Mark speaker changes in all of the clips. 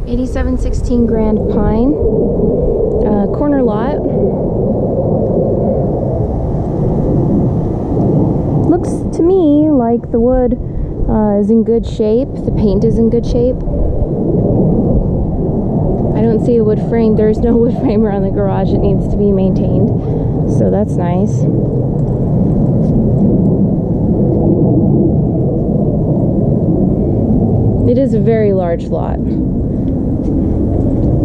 Speaker 1: 8716 Grand Pine, corner lot. Looks to me like the wood is in good shape. The paint is in good shape. I don't see a wood frame. There's no wood frame around the garage. It needs to be maintained. So that's nice. It is a very large lot.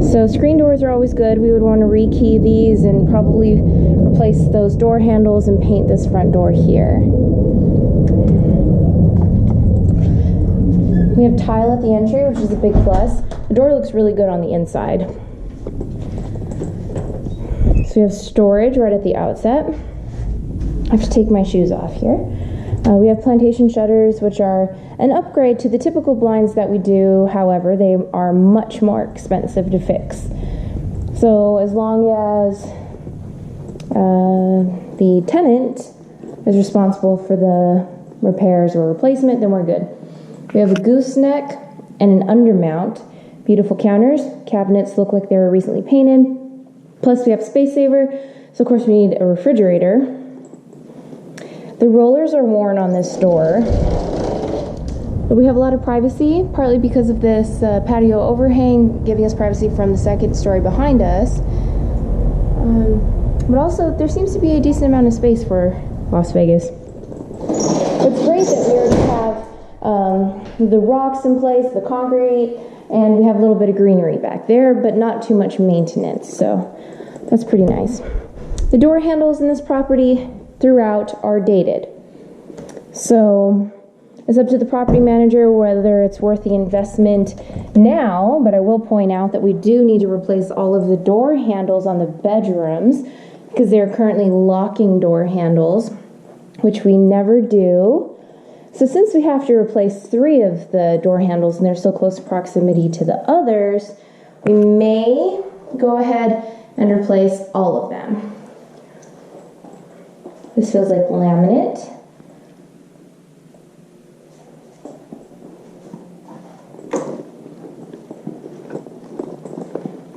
Speaker 1: So screen doors are always good. We would want to rekey these and probably replace those door handles and paint this front door here. We have tile at the entry, which is a big plus. The door looks really good on the inside. So we have storage right at the outset. I have to take my shoes off here. We have plantation shutters, which are an upgrade to the typical blinds that we do. However, they are much more expensive to fix. So as long as the tenant is responsible for the repairs or replacement, then we're good. We have a gooseneck and an undermount. Beautiful counters. Cabinets look like they were recently painted. Plus we have space saver. So of course we need a refrigerator. The rollers are worn on this door. But we have a lot of privacy, partly because of this patio overhang, giving us privacy from the second story behind us. But also, there seems to be a decent amount of space for Las Vegas. It's great that we already have the rocks in place, the concrete, and we have a little bit of greenery back there, but not too much maintenance, so that's pretty nice. The door handles in this property throughout are dated. So it's up to the property manager whether it's worth the investment now, but I will point out that we do need to replace all of the door handles on the bedrooms because they're currently locking door handles, which we never do. So since we have to replace 3 of the door handles and they're so close proximity to the others, we may go ahead and replace all of them. This feels like laminate.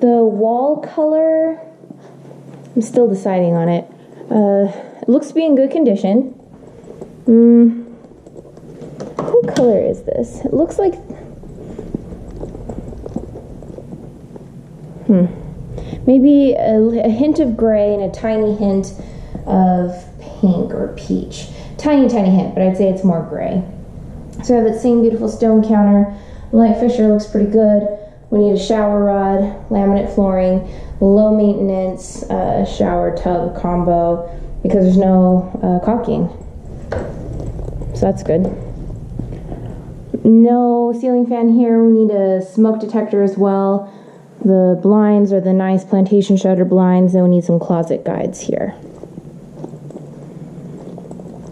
Speaker 1: The wall color, I'm still deciding on it. It looks to be in good condition. What color is this? It looks like... Maybe a hint of gray and a tiny hint of pink or peach. Tiny hint, but I'd say it's more gray. So I have that same beautiful stone counter. The light fixture looks pretty good. We need a shower rod, laminate flooring, low maintenance shower tub combo because there's no caulking. So that's good. No ceiling fan here. We need a smoke detector as well. The blinds are the nice plantation shutter blinds, and we need some closet guides here.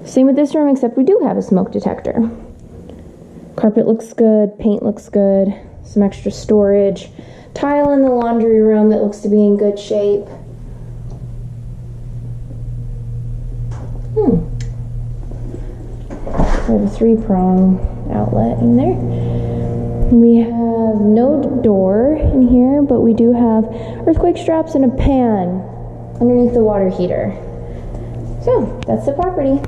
Speaker 1: Same with this room, except we do have a smoke detector. Carpet looks good, paint looks good, some extra storage. Tile in the laundry room that looks to be in good shape. We have a 3-prong outlet in there. We have no door in here, but we do have earthquake straps and a pan underneath the water heater. So that's the property.